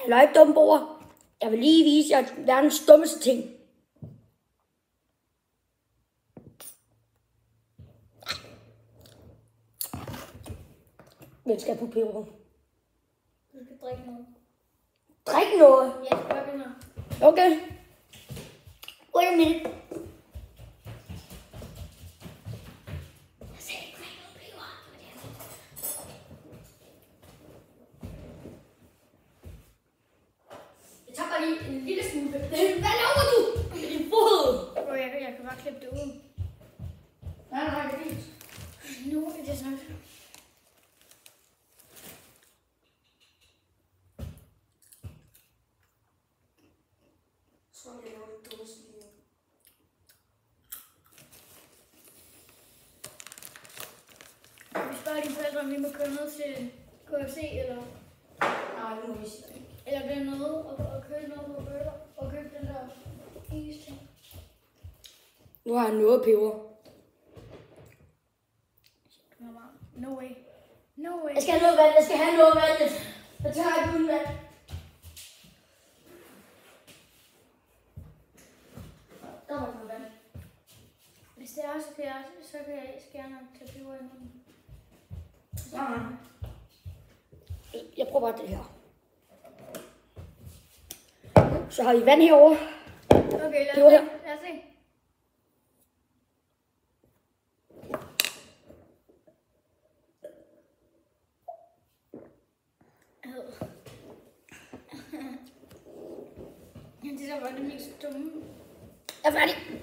Halløj, dumboer. Jeg vil lige vise jer verdens dummeste ting. Hvem skal have på peber? Du skal drikke noget. Drik noget? Ja, gør det noget. Okay. Wait a minute. Jeg sagde ikke drik noget peber. Jeg tager bare lige en lille smule. Hvad laver du? Med din fod. Bro, jeg kan bare klippe det ud. Nej, det er fint. Nu er det snart. Så jeg laver det dummeste lige nu. Vi spørger dine forældre, om vi må køre ned til KFC, eller... Nej, nu må vi sige det. Eller bliver noget og købe noget på burger, og købe den der is ting. Nu har jeg noget peber. No way. No way. Jeg skal have noget vand. Jeg skal have noget vand. Jeg tager ikke uden vand. Der var ikke noget vand. Hvis det er, så kan jeg gerne tage peber i munden. Nej. Jeg prøver bare det her. Så har I vand herovre. Okay, Det var her. lad os se. Det der var det mest dumme. Jeg er færdig.